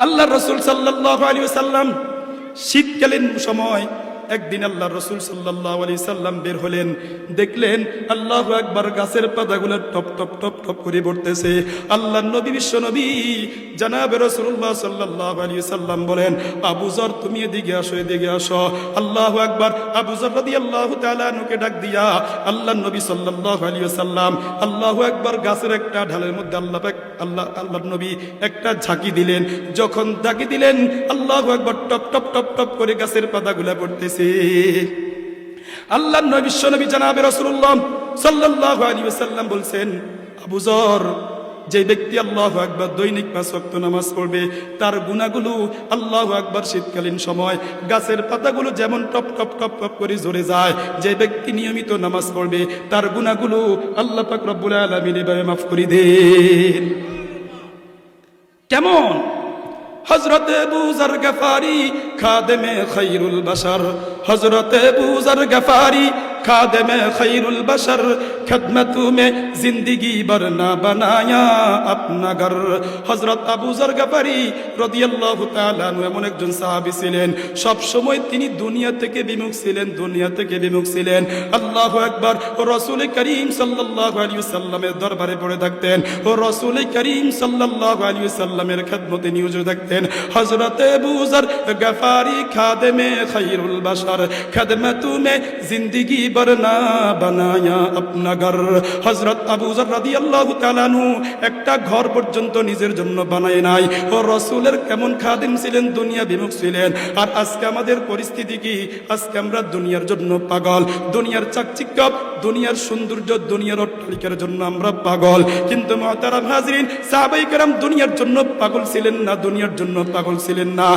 আল্লাহ রাসূল সাল্লাল্লাহু আলাইহি ওয়াসাল্লাম শীতকালীন সময় একদিন আল্লাহ রাসূল সাল্লাল্লাহু আলাইহি সাল্লাম বের হলেন, দেখলেন আল্লাহু আকবার, গাছের পাতাগুলো টপ টপ টপ টপ করে পড়তেছে। আল্লাহর নবী, বিশ্ব নবী জনাবে রাসূলুল্লাহ সাল্লাল্লাহু আলাইহি সাল্লাম বলেন, আবু যর তুমি এদিকে আসো, এদিকে আসো। আল্লাহু আকবার। আবু যর রাদিয়াল্লাহু তাআলা আনহুকে ডাক দিয়া আল্লাহর নবী সাল্লাল্লাহু আলাইহি সাল্লাম আল্লাহু আকবার গাছের একটা ঢালের মধ্যে আল্লাহর নবী একটা ঝাঁকি দিলেন। যখন ঝাঁকি দিলেন আল্লাহু আকবার, টপ টপ টপ টপ করে গাছের পাতাগুলো পড়তেছে। আল্লাহর নবী, বিশ্ব নবী জনাবে রাসূলুল্লাহ সাল্লাল্লাহু আলাইহি ওয়াসাল্লাম বলছেন, আবু যর, যে ব্যক্তি আল্লাহু আকবার দৈনিক 5 ওয়াক্ত নামাজ পড়বে, তার গুনাহগুলো আল্লাহু আকবার শীতকালীন সময় গাছের পাতাগুলো যেমন টপ টপ টপ টপ করে ঝরে যায়, যে ব্যক্তি নিয়মিত নামাজ পড়বে তার গুনাহগুলো আল্লাহ পাক রব্বুল আলামিন এভাবে মাফ করে দেন। কেমন? হযরত আবু যর গফারি খাদেমে খায়রুল বাশার, হযরত আবু যর গফারি খাদেমে খায়রুল বাশার, খিদমতু মে জিंदगी বরনা বানায়া আপনা ঘর। হযরত আবু যর গফারি রাদিয়াল্লাহু তাআলা আনহু এমন একজন সাহাবী ছিলেন, সব সময় তিনি দুনিয়া থেকে বিমুখ ছিলেন, দুনিয়া থেকে বিমুখ ছিলেন। আল্লাহু আকবার। ও রাসূল করিম সাল্লাল্লাহু আলাইহি ওয়াসাল্লামের দরবারে পড়ে থাকতেন, ও রাসূল করিম সাল্লাল্লাহু আলাইহি ওয়াসাল্লামের খিদমতে নিয়োজিত থাকতেন। হযরত আবু যর গফারি খাদেমে খায়রুল বাশার, খিদমতু মে জিंदगी বরনা বানায়া আপনা ঘর। হযরত আবু যর রাদিয়াল্লাহু তাআলা আনহু একটা ঘর পর্যন্ত নিজের জন্য বানায় নাই। ও রাসূলের কেমন খাদেম ছিলেন, দুনিয়া বিমুখ ছিলেন। আর আজকে আমাদের পরিস্থিতি কি? আজকে আমরা দুনিয়ার জন্য পাগল, দুনিয়ার চাকচিক্য, দুনিয়ার সৌন্দর্য, দুনিয়ার অট্টালিকার জন্য আমরা পাগল। কিন্তু মুহতারাম হাজরিন, সাহাবায়ে কেরাম দুনিয়ার জন্য পাগল ছিলেন না, দুনিয়ার জন্য পাগল ছিলেন না,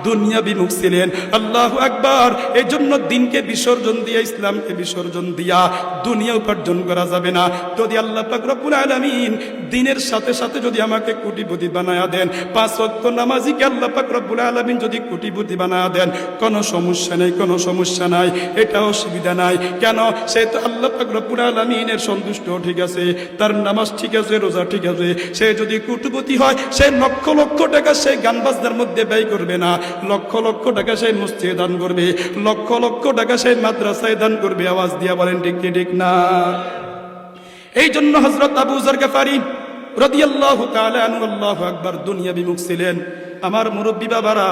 দুনিয়া বিমুখ ছিলেন। আল্লাহু আকবার। এই জন্য দিনকে বিসর্জন দিয়া, ইসলামকে বিসর্জন দিয়া দুনিয়া উপার্জন করা যাবে না। যদি আল্লাহ পাক রব্বুল আলামিন দিনের সাথে সাথে যদি আমাকে কোটিপতি বানায়া দেন, 5 ওয়াক্ত নামাজিকে আল্লাহ পাক রব্বুল আলামিন যদি কোটিপতি বানায়া দেন, কোনো সমস্যা নেই, কোনো সমস্যা নাই, এটা অসুবিধা নাই। কেন? সে তো আল্লাহ পাক রব্বুল আলামিনের সন্তুষ্ট, ঠিক আছে, তার নামাজ ঠিক আছে, রোজা ঠিক আছে। সে যদি কোটিপতি হয়, সে লক্ষ লক্ষ টাকা সেই গান বাজনার মধ্যে ব্যয় করবে না, লক্ষ লক্ষ টাকা সেই মসজিদে দান করবে, লক্ষ লক্ষ টাকা সেই মাদ্রাসায় দান করবে। আওয়াজ দিয়া বলেন ঠিক কি ঠিক না? এই জন্য হযরত আবু যর গফারি রাদিয়াল্লাহু তাআলা আনহু আল্লাহু আকবার দুনিয়া বিমুখ ছিলেন। আমার মুরব্বী বাবারা,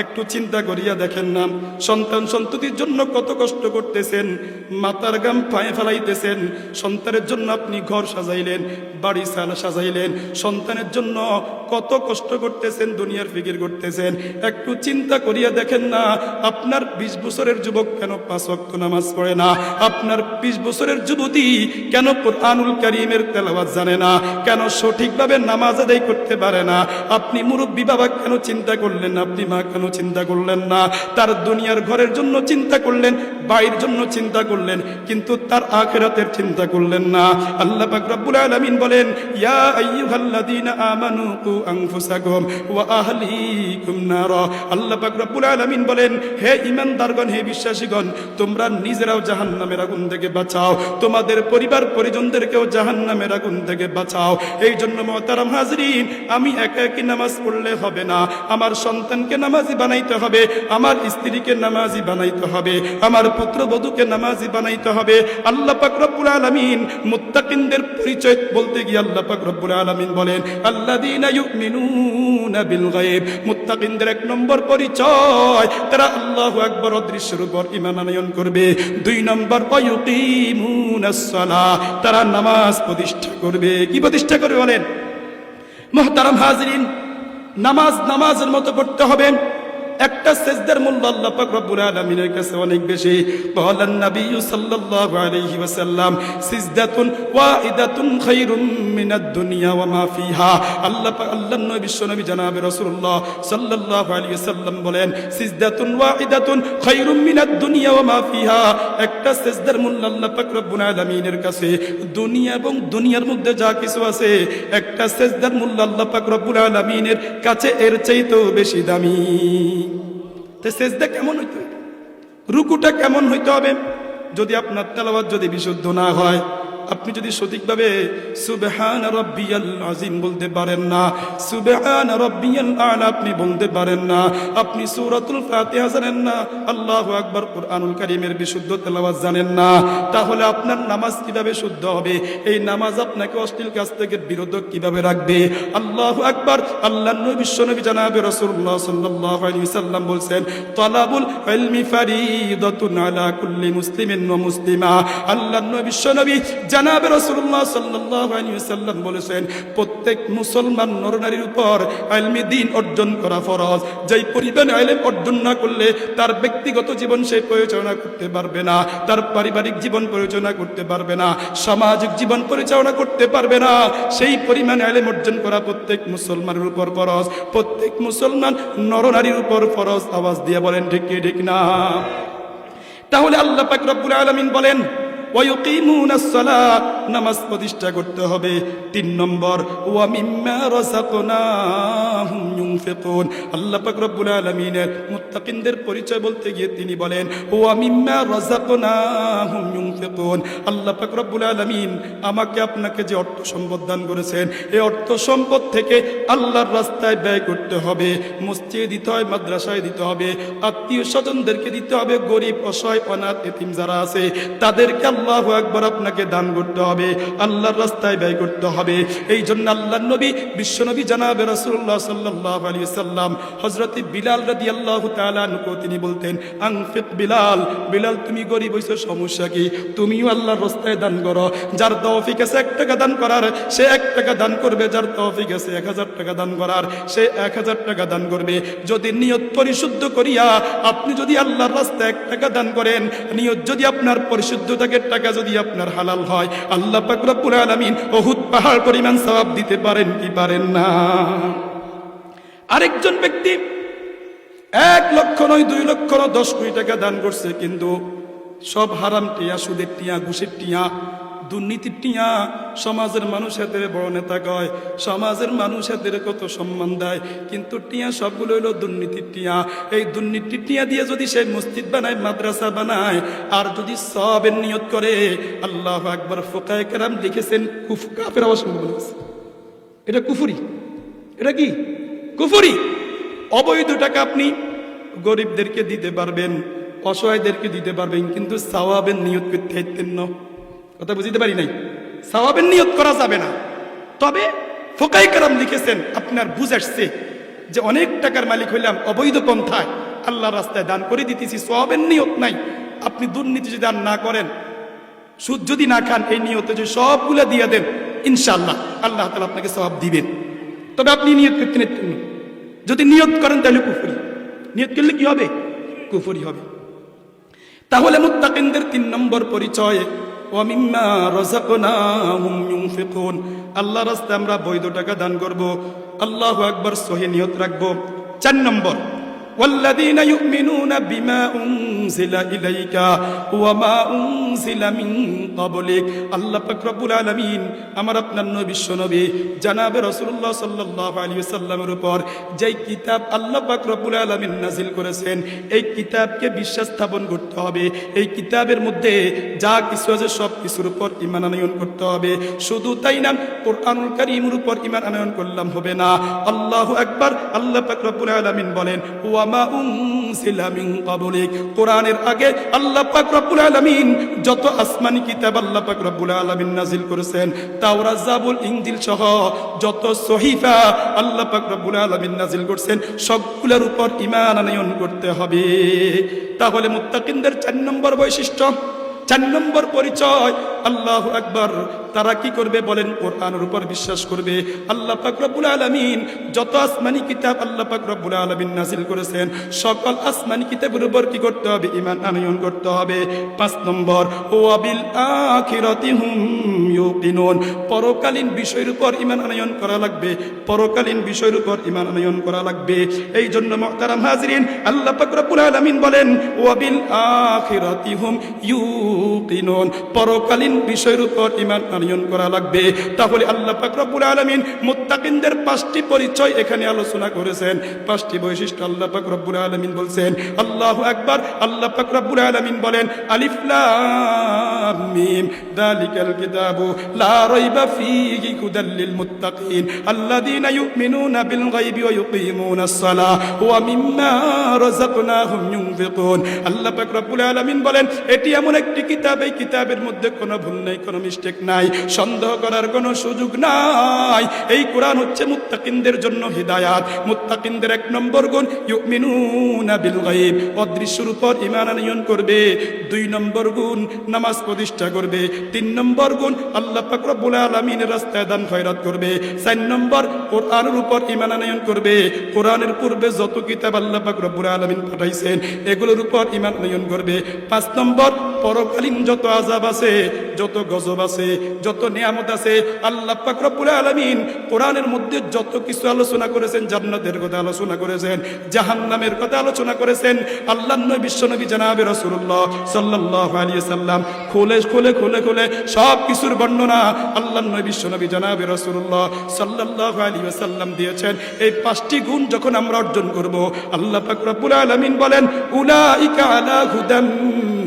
একটু চিন্তা করিয়া দেখেন না, সন্তান সন্ততির জন্য কত কষ্ট করতেছেন, মাথার ঘাম পায়ে ফেলাইতেছেন। সন্তানের জন্য আপনি ঘর সাজাইলেন, বাড়ি সাজাইলেন, সন্তানের জন্য কত কষ্ট করতেছেন, দুনিয়ার ফিকির করতেছেন। একটু চিন্তা করিয়া দেখেন না, আপনার 20 বছরের যুবক কেন 5 ওয়াক্ত নামাজ পড়ে না? আপনার 20 বছরের যুবতী কেন কুরআনুল কারীমের তেলাওয়াত জানে না? কেন সঠিকভাবে নামাজ আদায় করতে পারে না? আপনি মুরব্বী বাবা কেন চিন্তা করলেন না? আপনি মা কেন চিন্তা করলেন না? তার দুনিয়ার ঘরের জন্য চিন্তা করলেন, বাড়ির জন্য চিন্তা করলেন, কিন্তু তার আখিরাতের চিন্তা করলেন না। আল্লাহ পাক রব্বুল আলামিন বলেন, ইয়া আইয়ুহাল্লাযীনা আমানু কু আনফুসাকুম ওয়া আহলিকুম নারা। আল্লাহ পাক রব্বুল আলামিন বলেন, হে ঈমানদারগণ, হে বিশ্বাসীগণ, তোমরা নিজেরাও জাহান্নামের আগুন থেকে বাঁচাও, তোমাদের পরিবার পরিজনদেরকেও জাহান্নামের আগুন থেকে বাঁচাও। এই জন্য মুহতারাম হাজরিন, আমি একা একই নামাজ পড়লে হবে না, আমার সন্তানকে নামাজি বানাইতে হবে, আমার স্ত্রীকে নামাজি বানাইতে হবে, আমার পুত্রবধূকে নামাজি বানাইতে হবে। আল্লাহ পাক রব্বুল আলামিন মুত্তাকিনদের পরিচয় বলতে গিয়ে আল্লাহ পাক রব্বুল আলামিন বলেন, আল্লাযীনা ইউমিনুনা বিল গায়ব। মুত্তাকিনদের 1 নম্বর পরিচয়, তারা আল্লাহু আকবার অদৃশ্যের উপর ঈমান আনয়ন করবে। 2 নম্বর, ওয়ায়ুকিমুনাস সালাহ, তারা নামাজ প্রতিষ্ঠা করবে। কি প্রতিষ্ঠা করবে বলেন? মুহতারাম হাজরিন, নামাজ নামাজের মতো পড়তে হবে। একটা সেজদার মূল্য আল্লাহ পাক রব্বুল আলামিনের কাছে অনেক বেশি। বলেন নবী সাল্লাল্লাহু আলাইহি ওয়াসাল্লাম, সিজদাতুন ওয়াহিদাতুন খায়রুম মিনাদ দুনিয়া ওয়া মা ফিহা। আল্লাহর নবী বিশ্বনবী জনাবে রাসূলুল্লাহ সাল্লাল্লাহু আলাইহি ওয়াসাল্লাম বলেন, সিজদাতুন ওয়াহিদাতুন খায়রুম মিনাদ দুনিয়া ওয়া মা ফিহা। একটা সেজদার মূল্য আল্লাহ পাক রব্বুল আলামিনের কাছে দুনিয়া এবং দুনিয়ার মধ্যে যা কিছু আছে, একটা সেজদার মূল্য আল্লাহ পাক রব্বুল আলামিনের কাছে এর চাইতেও বেশি দামি। সেজদা কেমন হইতে হবে? রুকুটা কেমন হইতে হবে? যদি আপনার তেলাওয়াত যদি বিশুদ্ধ না হয়, আপনি যদি সঠিকভাবে সুবহান রাব্বিয়াল আযীম বলতে পারেন না, সুবহান রাব্বিয়াল আ'লা আপনি বলতে পারেন না, আপনি সূরাতুল ফাতিহা জানেন না, আল্লাহু আকবার কুরআনুল কারীমের বিশুদ্ধ তেলাওয়াত জানেন না, তাহলে আপনার নামাজ কিভাবে শুদ্ধ হবে? এই নামাজ আপনাকে অশ্লীল কাজ থেকে বিরত কিভাবে রাখবে? আল্লাহু আকবার। আল্লাহর নবী বিশ্বনবী জনাবে রাসূলুল্লাহ সাল্লাল্লাহু আলাইহি ওয়াসাল্লাম বলেন, তালাবুল ইলমি ফারিদাতুন আলা কুল্লি মুসলিমিন ওয়া মুসলিমা। আল্লাহর নবী বিশ্বনবী জনাবে রাসূলুল্লাহ সাল্লাল্লাহু আলাইহি ওয়াসাল্লাম বলেছেন, প্রত্যেক মুসলমান নরনারীর উপর ইলমি দ্বীন অর্জন করা ফরজ। যেই পরিমাণ ইলম অর্জন না করলে তার ব্যক্তিগত জীবন সে পরিচালনা করতে পারবে না, তার পারিবারিক জীবন পরিচালনা করতে পারবে না, সামাজিক জীবন পরিচালনা করতে পারবে না। সেই পরিমাণ ইলম অর্জন করা প্রত্যেক মুসলমানের উপর ফরজ, প্রত্যেক মুসলমান নরনারীর উপর ফরজ। আওয়াজ দিয়ে বলেন ঠিক কি ঠিক না? তাহলে আল্লাহ পাক রব্বুল আলামিন বলেন ওয়ায়ুকিমুনাস সালাত, নামাজ প্রতিষ্ঠা করতে হবে। 3 নম্বর ওয়া মিম্মা রাযাকনাহুম ইউনফিকুন। আল্লাহ পাক রব্বুল আলামিনের মুত্তাকিনদের পরিচয় বলতে গিয়ে তিনি বলেন ওয়া মিম্মা রাযাকনাহুম ইউনফিকুন। আল্লাহ পাক রব্বুল আলামিন আমাকে আপনাকে যে অর্থ সম্পদ দান করেছেন, এই অর্থ সম্পদ থেকে আল্লাহর রাস্তায় ব্যয় করতে হবে। মসজিদে দিতে হয়, মাদ্রাসায় দিতে হবে, আত্মীয় স্বজনদেরকে দিতে হবে, গরিব অসহায় অনাথ এতিম যারা আছে তাদেরকে আল্লাহু আকবার আপনাকে দান করতে হবে, আল্লাহর রাস্তায় ব্যয় করতে হবে। এই জন্য আল্লাহর নবী বিশ্বনবী জনাবে রাসূলুল্লাহ সাল্লাল্লাহু আলাইহি ওয়াসাল্লাম হযরত বিলাল রাদিয়াল্লাহু তাআলা আনহু তিনি বলতেন, আনফিক বিলাল, বিলাল তুমি গরিব হইছো সমস্যা কি, তুমিও আল্লাহর রাস্তায় দান করো। যার তৌফিক আছে 1 টাকা দান করার সে 1 টাকা দান করবে, যার তৌফিক আছে 1000 টাকা দান করার সে 1000 টাকা দান করবে। যদি নিয়ত পরিশুদ্ধ করিয়া আপনি যদি আল্লাহর রাস্তায় 1 টাকা দান করেন, নিয়ত যদি আপনার পরিশুদ্ধ থাকে, টাকা যদি আপনার হালাল হয়, আল্লাহ পাক রব্বুল আলামিন উহুদ পাহাড় পরিমাণ সওয়াব দিতে পারেন কি পারেন না? আরেকজন ব্যক্তি 1 লক্ষ নয়, 2 লক্ষ নয়, 10 কোটি টাকা দান করছে, কিন্তু সব হারাম টিয়া, সুদের টিয়া, ঘুষের টিয়া, দুর্নীতির টিয়া। সমাজের মানুষ এদের বড় নেতা কয়, সমাজের মানুষ এদের কত সম্মান দেয়, কিন্তু টিয়া সবগুলো হইল দুর্নীতির টিয়া। এই দুর্নীতির টিয়া দিয়ে যদি সে মসজিদ বানায়, মাদ্রাসা বানায়, আর যদি সবের নিয়ত করে, আল্লাহু আকবার, ফুকায়ে কেরাম লিখেছেন কাফের অবশ্য বলেছে এটা কুফরি। এটা কি কুফরি? অবৈধ টাকা আপনি গরিবদেরকে দিতে পারবেন, অসহায়দেরকে দিতে পারবেন, কিন্তু সওয়াবের নিয়ত করতে চাইতেন না। কথা বুঝতে পারি নাই? সওয়াবের নিয়ত করা যাবে না। তবে ফুকায়ে কেরাম লিখেছেন আপনার বুঝ আসছে যে অনেক টাকার মালিক হইলাম, অবৈধ পন্থায় আল্লাহর রাস্তায় দান করে দিতেছি, সওয়াবের নিয়ত নাই। আপনি দুর্নীতি যদি দান না করেন, সুদ যদি না খান, এই নিয়তে যদি সবগুলো দিয়ে দেন, ইনশাআল্লাহ আল্লাহ তাআলা আপনাকে সওয়াব দিবেন। তবে আপনি নিয়ত করতে নেন, যদি নিয়ত করেন তাহলে কুফরি। নিয়ত করলে কি হবে? কুফরি হবে। তাহলে মুত্তাকিনদের 3 নম্বর পরিচয় ওয়া মিম্মা রাযাকনাহুম ইউনফিকুন। আল্লাহর রাস্তায় আমরা বৈধ টাকা দান করব, আল্লাহু আকবার, সহি নিয়ত রাখব। 4 নম্বর والذين يؤمنون بما أنزل إليك وما أنزل من قبلك। আল্লাহ পাক রব্বুল আলামিন আমার আপনার নবী বিশ্বনবী জনাবে রাসূলুল্লাহ সাল্লাল্লাহু আলাইহি ওয়াসাল্লামের উপর যেই কিতাব আল্লাহ পাক রব্বুল আলামিন নাজিল করেছেন, এই কিতাবকে বিশ্বাস স্থাপন করতে হবে। এই কিতাবের মধ্যে যা কিছু আছে সব কিছুর উপর ঈমান আনয়ন করতে হবে। শুধু তাই না, কোরআনুল কারীমের উপর ঈমান আনয়ন করলাম হবে না। আল্লাহু আকবার। আল্লাহ পাক রব্বুল আলামিন বলেন ওয়ামা উনজিলা মিন ক্বাবলিক। কোরআনের আগে আল্লাহ পাক রব্বুল আলামিন যত আসমানি কিতাব আল্লাহ পাক রব্বুল আলামিন নাজিল করেছেন, তাওরাত, জাবুর, ইনজিল সহ যত সহিফা আল্লাহ পাক রব্বুল আলামিন নাজিল করেছেন, সবগুলোর উপর ঈমান আনয়ন করতে হবে। তাহলে মুত্তাকিনদের 4 নম্বর বৈশিষ্ট্য, 4 নম্বর পরিচয়, আল্লাহু আকবার, তারা কি করবে বলেন? কোরআনের উপর বিশ্বাস করবে। আল্লাহ পাক রব্বুল আলামিন যত আসমানি কিতাব আল্লাহ পাক রব্বুল আলামিন নাজিল করেছেন, সকল আসমানি কিতাবের উপর কি করতে হবে? ঈমান আনয়ন করতে হবে। 5 নম্বর ওয়া বিল আখিরাতি হুম ইউকিনুন। পরকালীন বিষয়ের উপর ঈমান আনয়ন করা লাগবে, পরকালীন বিষয়ের উপর ঈমান আনয়ন করা লাগবে। এই জন্য মুহতারাম হাজিরিন, আল্লাহ পাক রব্বুল আলামিন বলেন ওয়া বিল আখিরাতি হুম ইউকিনুন, পরকালীন বিষয়ের উপর ঈমান আনয়ন করা লাগবে। তাহলে আল্লাহ পাক রব্বুল আলামিন মুত্তাকিনদের 5টি পরিচয় এখানে আলোচনা করেছেন, 5টি বৈশিষ্ট্য আল্লাহ পাক রব্বুল আলামিন বলছেন। আল্লাহু আকবার। আল্লাহ পাক রব্বুল আলামিন বলেন আলিফ লাম মিম যালিকাল কিতাবু লা রাইবা ফীহি হুদাল লিল মুত্তাকিন আল্লাযীনা ইউমিনুনা বিল গায়বি ওয়া ইউকিমুনাস সালাহ ওয়া মিম্মা রাযাকনাহুম ইউনফিকুন। আল্লাহ পাক রব্বুল আলামিন বলেন এটি এমন একটি কিতাব, এই কিতাবের মধ্যে কোনো ভুল নাই, কোনো মিস্টেক নাই, সন্দেহ করার কোনো সুযোগ নাই। এই কোরআন হচ্ছে মুত্তাকিনদের জন্য হিদায়াত। মুত্তাকিনদের 1 নম্বর গুণ ইউমিনুনা বিল গায়ব, অদৃশ্যের উপর ঈমান আনয়ন করবে। 2 নম্বর গুণ নামাজ প্রতিষ্ঠা করবে। 3 নম্বর গুণ আল্লাহ পাক রব্বুল আলামিনের রাস্তায় দান খয়রাত করবে। 4 নম্বর কোরআনের উপর ঈমান আনয়ন করবে। কোরআনের পূর্বে যত কিতাব আল্লাহ পাক রব্বুল আলামিন পাঠাইছেন এগুলোর উপর ঈমান আনয়ন করবে। 5 নম্বর পরকালীন যত আযাব আছে, যত গজব আছে, যত নিয়ামত আছে, আল্লাহ পাক রব্বুল আলামিন কোরআনের মধ্যে যত কিছু আলোচনা করেছেন, জান্নাতের কথা আলোচনা করেছেন, জাহান্নামের কথা আলোচনা করেছেন, আল্লাহর নবী বিশ্বনবী জনাবে রাসূলুল্লাহ সাল্লাল্লাহু আলাইহি সাল্লাম খুলে খুলে খুলে খুলে সব কিছুর বর্ণনা আল্লাহর নবী বিশ্বনবী জনাবে রাসূলুল্লাহ সাল্লাল্লাহু আলাইহি ওয়াসাল্লাম দিয়েছেন। এই 5টি গুণ যখন আমরা অর্জন করব, আল্লাহ পাক রব্বুল আলামিন বলেন উলাইকা আলা হুদাম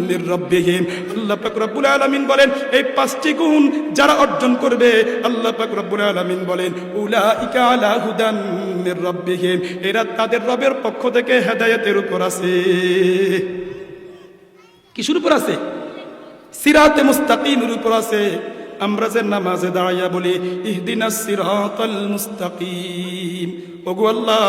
মির রাব্বিহিম। আল্লাহ পাক রব্বুল আলামিন বলেন এই 5টি গুণ যারা অর্জন করবে, আল্লাহ পাক রব্বুল আলামিন বলেন উলাইকা আলা হুদাম মির রাব্বিহিম, এরা তাদের রবের পক্ষ থেকে হেদায়েতের উপর আছে। কিসের উপর আছে? সিরাতে মুস্তাকিমের উপর আছে। আমরা যে নামাজে দাঁড়াইয়া বলি ইহদিনাস সিরাতাল মুস্তাকিম, ওগো আল্লাহ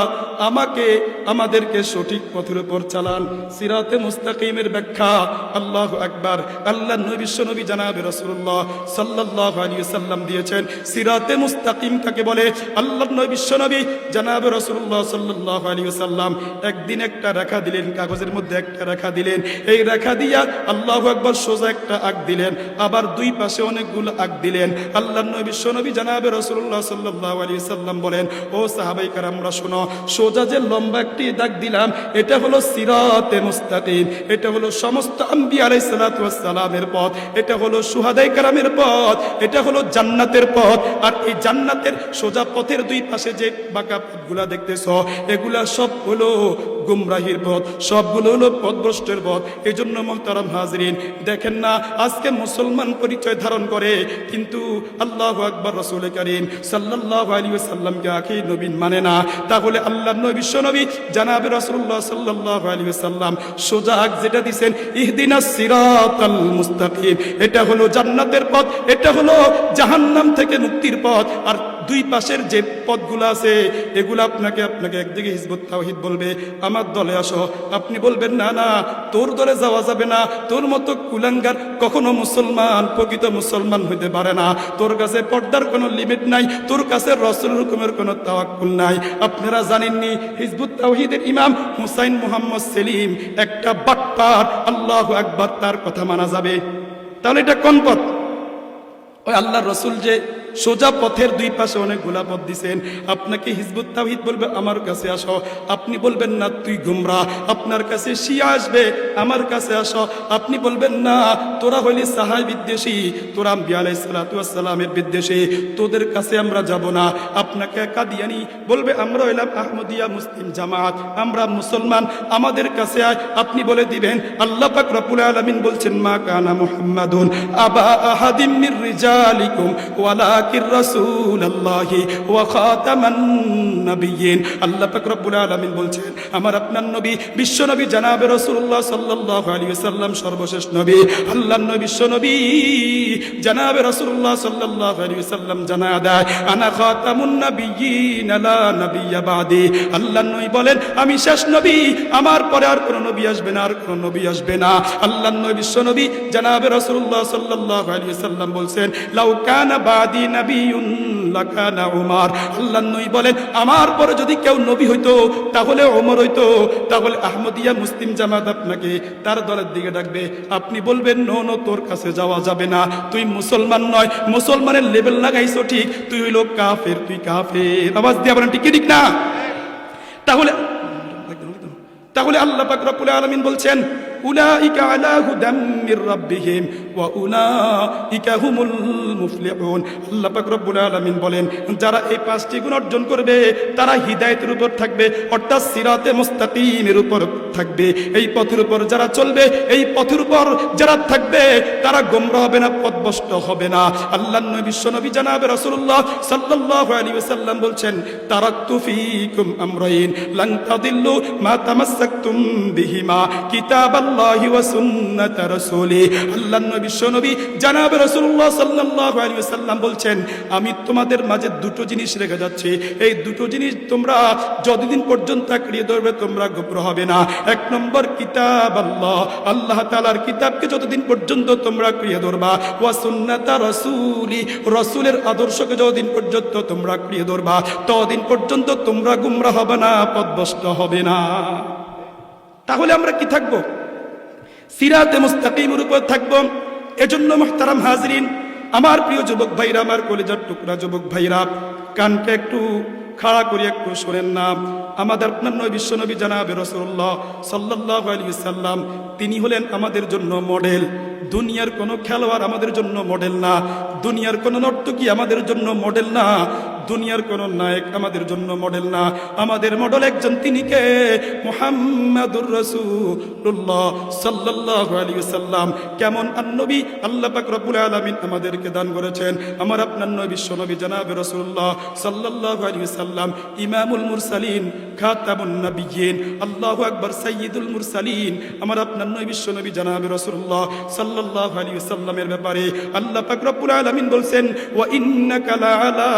আমাকে আমাদেরকে সঠিক পথের উপর চালান। সিরাতে মুস্তাকিমের ব্যাখ্যা আল্লাহু আকবার, আল্লাহর নবী বিশ্বনবী জনাবে রাসূলুল্লাহ সাল্লাল্লাহু আলাইহি ওয়াসাল্লাম দিয়েছেন। সিরাতে মুস্তাকিম কাকে বলে? আল্লাহর নবী বিশ্বনবী জনাবে রাসূলুল্লাহ সাল্লাল্লাহু আলাইহি ওয়াসাল্লাম একদিন একটা রেখা দিলেন, কাগজের মধ্যে একটা রেখা দিলেন। এই রেখা দিয়া আল্লাহু আকবার সোজা একটা আগ দিলেন, আবার 2 পাশে অনেকগুলো আগ দিলেন। আল্লাহর নবী বিশ্বনবী জনাবে রাসূলুল্লাহ সাল্লাল্লাহু আলাইহি ওয়াসাল্লাম বলেন ও সাহাবায়ে আমরা শোনো, সোজা যে লম্বা একটি দাগ দিলাম এটা হলো সিরাতে মুস্তাকিম, এটা হলো সমস্ত আম্বিয়া আলাইহিস সালাতু ওয়াস সালামের পথ, এটা হলো শুহাদায়ে কেরামের পথ, এটা হলো জান্নাতের পথ। আর এই জান্নাতের সোজা পথের 2 পাশে যে বাঁকা পথগুলা দেখতেছো এগুলা সব হলো গুমরাহির পথ, সবগুলো হলো পথভ্রষ্টের পথ। এই জন্য মুহতারাম হাজিরিন, দেখেন না আজকে মুসলমান পরিচয় ধারণ করে কিন্তু আল্লাহু আকবার রাসূল কারীম সাল্লাল্লাহু আলাইহি ওয়াসাল্লামকে আখির নবী মানে না। তাহলে আল্লাহর নবী বিশ্বনবী জনাবে রাসূলুল্লাহ সাল্লাল্লাহু আলাইহি ওয়াসাল্লাম সোজা আগ যেটা দিবেন ইহদিনাস সিরাতাল মুস্তাকিম, এটা হলো জান্নাতের পথ, এটা হলো জাহান্নাম থেকে মুক্তির পথ। আর 2 পাশের যে পথগুলো আছে এগুলো আপনাকে একদিকে হিজবুত তাওহীদ বলবে আমার দলে আসো, আপনি বলবেন না না তোর দলে যাওয়া যাবে না, তোর মতো কুলাঙ্গার কখনো মুসলমান প্রকৃত মুসলমান হইতে পারে না, তোর কাছে পর্দার কোনো লিমিট নাই, তোর কাছে রাসূলের হুকুমের কোনো তাওয়াক্কুল নাই। আপনারা জানেননি হিজবুত তাওহীদের ইমাম হুসাইন মুহাম্মদ সেলিম একটা বাটপার, আল্লাহু আকবার, তার কথা মানা যাবে? তাহলে এটা কোন পথ? ওই আল্লাহর রাসূল যে সোজা পথের 2 পাশে অনেকগুলা পথ দিছেন, আপনাকে হিজবুত তাওহীদ বলবে আমার কাছে আসো, আপনি বলবেন না তুই গুমরা, আপনার কাছে শিয়া আসবে আমার কাছে আসো, আপনি বলবেন না তোরা হইলি সাহাবী বিদ্বেষী, তোরা আম্বিয়া আলাইহিস সালাতু ওয়াস সালামের বিদ্বেষী, তোদের কাছে আমরা যাব না। আপনাকে কাদিয়ানি বলবে আমরা হইলাম আহমদিয়া মুসলিম জামাত, আমরা মুসলমান, আমাদের কাছে আয়, আপনি বলে দিবেন আল্লাহ পাক রব্বুল আলামিন বলছেন মা কানা মুহাম্মাদুন আবা আহাদিম মির রিজালিকুম ওয়ালা রাসূলুল্লাহি ওয়া খাতামান নবিয়্যিন। আল্লাহ পাক রব্বুল আলামিন বলছেন আমার আপনার নবী বিশ্ব নবী জনাবে রাসূলুল্লাহ সাল্লাল্লাহু আলাইহি ওয়াসাল্লাম সর্বশেষ নবী। আল্লাহর নবী বিশ্ব নবী জনাবে রাসূলুল্লাহ সাল্লাল্লাহু আলাইহি ওয়াসাল্লাম জানা দেয় আনা খাতামুন নবিয়্যিন লা নবিয়্যা বাদি। আল্লাহর নবী বলেন আমি শেষ নবী, আমার পরে আর কোনো নবী আসবে না, আর কোনো নবী আসবে না। আল্লাহর নবী বিশ্ব নবী জনাবে রাসূলুল্লাহ সাল্লাল্লাহু আলাইহি ওয়াসাল্লাম বলছেন লাউ কানা বাদি নাবিয়্যুন লাকানা উমর। আল্লাহর নবী বলেন আমার পরে যদি কেউ নবী হইতো তাহলে ওমর হইতো। তাহলে আহমদিয়া মুসলিম জামাত আপনাকে তার দলের দিকে ডাকবে, আপনি বলবেন নো নো, তোর কাছে যাওয়া যাবে না, তুই মুসলমান নয়, মুসলমানের লেভেল লাগাইছো ঠিক, তুই হইলো কাফের, তুই কাফের। আওয়াজ দিয়ে বলেন ঠিক কি ঠিক না? তাহলে আল্লাহ পাক রব্বুল আলামিন বলছেন উলাইকা আলা হুদাম মির রাব্বিহিম ওয়া উলাইকা হুমুল মুফলিহুন। আল্লাহ পাক রব্বুল আলামিন বলেন যারা এই পাঁচটি গুণ অর্জন করবে তারা হিদায়াতের উপর থাকবে, অর্থাৎ সিরাতে মুস্তাকিমের উপর থাকবে। এই পথের উপর যারা চলবে, এই পথের উপর যারা থাকবে তারা গোমরা হবে না, পথভ্রষ্ট হবে না। আল্লাহর নবী বিশ্বনবী জনাবে রাসূলুল্লাহ সাল্লাল্লাহু আলাইহি ওয়াসাল্লাম বলছেন তারাকতু ফীকুম আমরাইন লান তাদিল্লু মা তামাসসাকতুম বিহিমা কিতাবাল্লাহি ওয়া সুন্নাত রাসূলি। আল্লাহর নবী বিশ্বনবী জনাবে রাসূলুল্লাহ সাল্লাল্লাহু আলাইহি ওয়াসাল্লাম বলছেন আমি তোমাদের মাঝে দুটো জিনিস রেখে যাচ্ছি, এই দুটো জিনিস তোমরা যতদিন পর্যন্ত আঁকড়িয়ে ধরবে তোমরা গোমরা হবে না। এক নম্বর কিতাব আল্লাহ, আল্লাহ তাআলার কিতাবকে যতদিন পর্যন্ত তোমরা আঁকড়িয়ে ধরবা, ওয়া সুন্নাত রাসূলি, রাসূলের আদর্শকে যতদিন পর্যন্ত তোমরা আঁকড়িয়ে ধরবা ততদিন পর্যন্ত তোমরা গোমরা হবে না, পথভ্রষ্ট হবে না। তাহলে আমরা কি থাকব? সিরাতে মুস্তাকিমের উপর থাকব। এজন্য মুহতারাম হাজরিন, আমার প্রিয় যুবক ভাইরা, আমার কলিজার টুকরা যুবক ভাইরা, কানকে একটু খাড়া করে একটু শোনেন না। আমাদের আপনার নবী বিশ্বনবী জনাবে রাসূলুল্লাহ সাল্লাল্লাহু আলাইহি ওয়াসাল্লাম তিনি হলেন আমাদের জন্য মডেল। দুনিয়ার কোনো খেলোয়াড় আমাদের জন্য মডেল না, দুনিয়ার কোনো নর্তকী আমাদের জন্য মডেল না, দুনিয়ার কোন নায়ক আমাদের জন্য মডেল না। আমাদের মডেল একজন, তিনি কে? মুহাম্মাদুর রাসূলুল্লাহ সাল্লাল্লাহু আলাইহি ওয়াসাল্লাম। কেমন নবী আল্লাহ পাক রব্বুল আলামিন আমাদেরকে দান করেছেন। আমার আপনার নবী বিশ্বনবী জনাবে রাসূলুল্লাহ সাল্লাল্লাহু আলাইহি ওয়াসাল্লাম ইমামুল মুরসালিন, খাতামুন নবিয়্যিন, আল্লাহু আকবার, সাইয়্যিদুল মুরসালিন। আমার আপনার নবী বিশ্বনবী জনাবে রাসূলুল্লাহ সাল্লাল্লাহু আলাইহি ওয়াসাল্লামের ব্যাপারে আল্লাহ পাক রব্বুল আলামিন বলছেন ওয়া ইন্নাকা লাআলা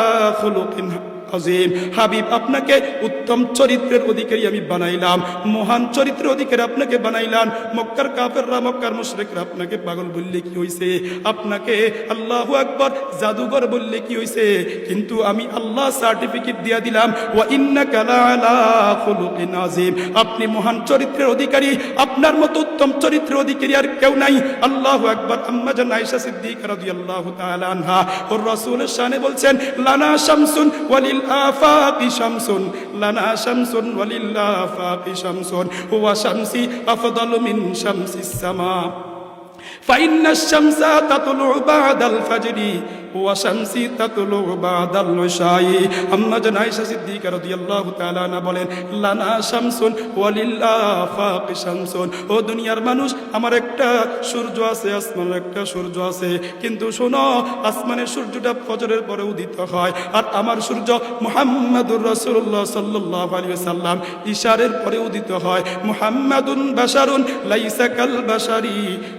আযীম। হাবিব, আপনাকে উত্তম চরিত্রের অধিকারী আমি বানাইলাম, মহান চরিত্রের অধিকারী আপনাকে বানাইলাম। মক্কার কাফেররা, মক্কার মুশরিকরা আপনাকে পাগল বললে কি হইছে, আপনাকে আল্লাহু আকবার জাদুঘর বললে কি হইছে, কিন্তু আমি আল্লাহ সার্টিফিকেট দিয়া দিলাম ওয়া ইন্নাকা লাআলা খুলুকিন আযীম। আপনি মহান চরিত্রের অধিকারী, আপনার মতো উত্তম চরিত্রের অধিকারী আর কেউ নাই। আল্লাহু আকবার। আম্মা জান আয়েশা সিদ্দিকা রাদিয়াল্লাহু তাআলা আনহা ওর রাসূলের শানে বলছেন লানা শামসুন ওয়ালিল আফাকি শামসুন, লানা শামসুন ওয়ালিল আফাকি শামসুন ওয়া শামসি আফদালু মিন শামসিস সামা ফাইন্না শামসা তাতলু বাদাল ফাজরি ওয়া শামসি তাতলু বাদাল ইশাই। আম্মা জান আয়েশা সিদ্দিকা রাদিয়াল্লাহু তাআলা আনহা বলেন লানা শামসুন ওয়ালিল আফাকি শামসুন। ও দুনিয়ার মানুষ, আমার একটা সূর্য আছে, আসমানের একটা সূর্য আছে, কিন্তু শোনো, আসমানের সূর্যটা ফজরের পরে উদিত হয়, আর আমার সূর্য মুহাম্মাদুর রাসূলুল্লাহ সাল্লাল্লাহু আলাইহি ওয়াসাল্লাম ইশারের পরে উদিত হয়। মুহাম্মাদুন বাশারুন লাইসা কাল বাশারি,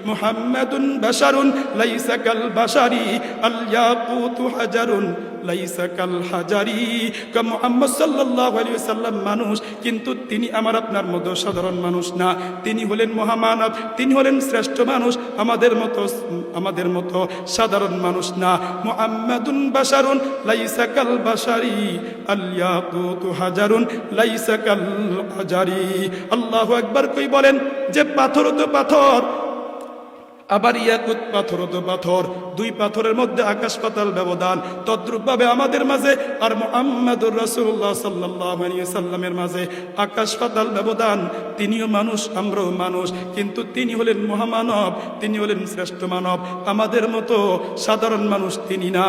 মুহাম্মাদুন বাশারুন লাইসা কাল বাশারি, আল ইয়াকুতু হাজারুন লাইসা কাল হাজারি। মুহাম্মদ সাল্লাল্লাহু আলাইহি ওয়াসাল্লাম মানুষ, কিন্তু তিনি আমার আপনার মতো সাধারণ মানুষ না, তিনি হলেন মহামানব, তিনি হলেন শ্রেষ্ঠ মানুষ, আমাদের মতো সাধারণ মানুষ না। মুহাম্মাদুন বাশারুন লাইসা কাল বাশারি, আল ইয়াকুতু হাজারুন লাইসা কাল হাজারি। আল্লাহু আকবার। কই বলেন যে পাথর তো পাথর, আবার ইয়াকুত পাথর তো পাথর, দুই পাথরের মধ্যে আকাশ পাতাল ব্যবধান। তদ্রূপভাবে আমাদের মাঝে আর মুহাম্মাদুর রাসূলুল্লাহ সাল্লাল্লাহু আলাইহি ওয়াসাল্লামের মাঝে আকাশ পাতাল ব্যবধান। তিনিও মানুষ, আমরাও মানুষ, কিন্তু তিনি হলেন মহামানব, তিনি হলেন শ্রেষ্ঠ মানব, আমাদের মতো সাধারণ মানুষ তিনি না।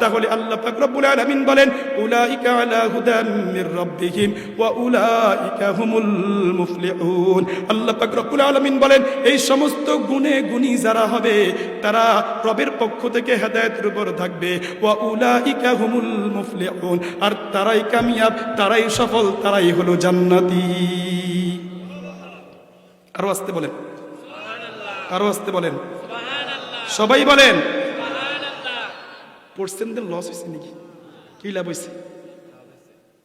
তাহলে আল্লাহ পাক রব্বুল আলামিন বলেন উলাইকা আলা হুদাম মির রাব্বিহিম ওয়া উলাইকা হুমুল মুফলিহুন। আল্লাহ পাক রব্বুল আলামিন বলেন এই সমস্ত গুণে গুণী যারা হবে তারা রবের পক্ষ থেকে হেদায়েতের উপর থাকবে। ওয়া উলাইকা হুমুল মুফলিহুন, আর তারাই কামিয়াব, তারাই সফল, তারাই হলো জান্নাতি। আরো আসতে বলেন, আরো আসতে বলেন, সবাই বলেন। পড়ছেন দেন লস হয়েছে নাকি? কি লাভ হয়েছে?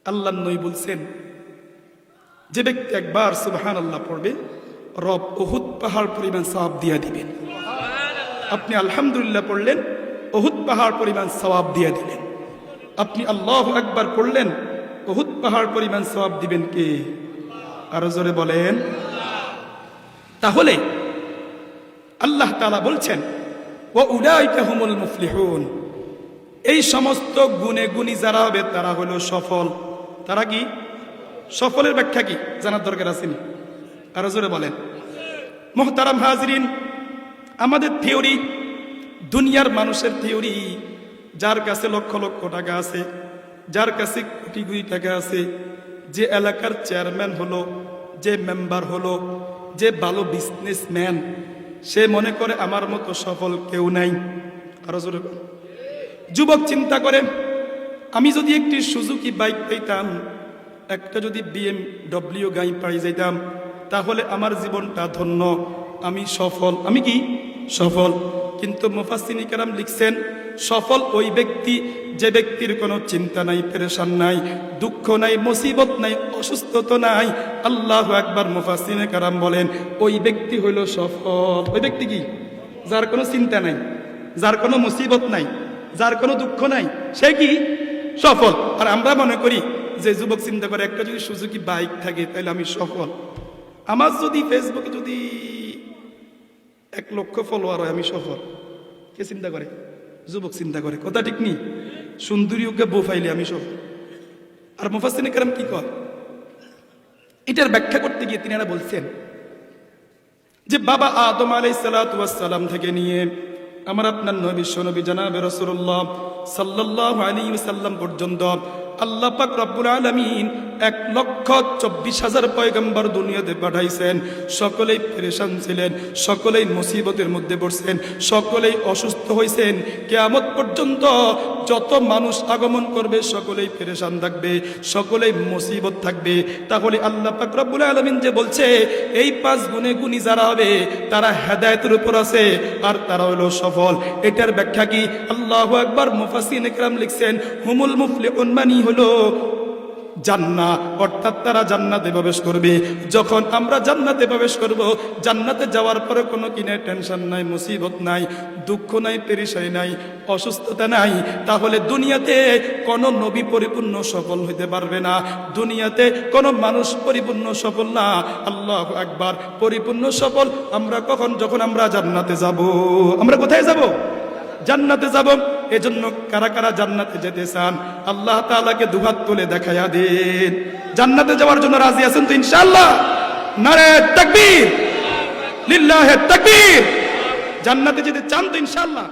আল্লাহর নবী বলছেন যে ব্যক্তি একবার সুবহানাল্লাহ পড়বে রব উহুদ পাহাড় পরিমাণ সওয়াব দিয়া দিবেন। আপনি আলহামদুলিল্লাহ পড়লেন, উহুদ পাহাড় পরিমাণ সওয়াব দিয়ে দিলেন। আপনি আল্লাহু আকবার পড়লেন, উহুদ পাহাড় পরিমাণ সওয়াব দিবেন কে? আরো জোরে বলেন। তাহলে আল্লাহ তাআলা বলছেন ওয়া উলাইকা হুমুল মুফলিহুন, এই সমস্ত গুণে গুণী যারা হবে তারা হলো সফল। তারা কি সফলের ব্যাখ্যা কি জানার দরকার আছে নি? আরো জোরে বলেন। মুহতারাম হাজরিন, আমাদের থিওরি, দুনিয়ার মানুষের থিওরি, যার কাছে লক্ষ লক্ষ টাকা আছে, যার কাছে কোটি কোটি টাকা আছে, যে এলাকার চেয়ারম্যান হলো, যে মেম্বার হলো, যে ভালো বিজনেসম্যান, সে মনে করে আমার মতো সফল কেউ নাই। আরো জোরে বলেন। যুবক চিন্তা করে, আমি যদি একটি সুজুকি বাইক পেতাম, একটা যদি BMW গাড়ি পাই যাইতাম, তাহলে আমার জীবনটা ধন্য, আমি সফল। আমি কি সফল? কিন্তু মুফাসসিরিন কেরাম লিখছেন, সফল ওই ব্যক্তি যে ব্যক্তির কোনো চিন্তা নাই, পেরেশান নাই, দুঃখ নাই, মুসিবত নাই, অসুস্থতা নাই। আল্লাহু আকবার। মুফাসসিরিন কেরাম বলেন ওই ব্যক্তি হইল সফল। ওই ব্যক্তি কি? যার কোনো চিন্তা নাই, যার কোনো মুসিবত নাই, যার কোনো দুঃখ নাই, সে কি সফল। আর আমরা মনে করি যে যুবক চিন্তা করে, একটা যদি সুজুকি বাইক থাকে তাহলে আমি সফল। আমার যদি ফেসবুকে যদি 1 লক্ষ ফলোয়ার হয় আমি সফল। কে চিন্তা করে? যুবক চিন্তা করে। কথা ঠিক নেই? সুন্দরী ওকে বউ ফাইলে আমি সফল। আর মুফাসসিরিন কেরাম কি কয়? এটার ব্যাখ্যা করতে গিয়ে তিনারা বলছেন যে বাবা আদম আলাইহিস সালাতু ওয়াস সালাম থেকে নিয়ে আমার আপনার নবী বিশ্বনবী জনাবে রাসূলুল্লাহ সাল্লাল্লাহু আলাইহি ওয়াসাল্লাম পর্যন্ত আল্লাহ পাক রব্বুল আলামিন 1,24,000 পয়গম্বর দুনিয়াতে পাঠাইছেন। সকলেই পেরেশান ছিলেন, সকলেই মুসিবতের মধ্যে পড়ছেন, সকলেই অসুস্থ হয়েছেন। কিয়ামত পর্যন্ত যত মানুষ আগমন করবে সকলেই পেরেশান থাকবে, সকলেই মুসিবত থাকবে। তাহলে আল্লাহ পাক রব্বুল আলামিন যে বলছে এই 5 গুণে গুণী যারা হবে তারা হেদায়েতের উপর আছে আর তারা হলো সফল, এটার ব্যাখ্যা কি? আল্লাহু আকবার। মুফাসসিরিন کرام লিখছেন হুমুল মুফলিহুন মানি হলো জান্নাত, অর্থাৎ তারা জান্নাতে প্রবেশ করবে। যখন আমরা জান্নাতে প্রবেশ করব, জান্নাতে যাওয়ার পরে কোনো কিনে টেনশন নাই, মুসিবত নাই, দুঃখ নাই, পেরেশানি নাই, অসুস্থতা নাই। তাহলে দুনিয়াতে কোনো নবী পরিপূর্ণ সফল হইতে পারবে না, দুনিয়াতে কোনো মানুষ পরিপূর্ণ সফল না। আল্লাহু আকবার। পরিপূর্ণ সফল আমরা কখন? যখন আমরা জান্নাতে যাব। আমরা কোথায় যাব? জান্নাতে যাব। এজন্য কারা কারা জান্নাতে যেতে চান আল্লাহ তাআলাকে দুহাত তুলে দেখায়া দেন। জান্নাতে যাওয়ার জন্য রাজি আছেন তো ইনশাআল্লাহ? নারে তাকবীর, লিল্লাহি তাকবীর। জান্নাতে যেতে চান তো ইনশাআল্লাহ?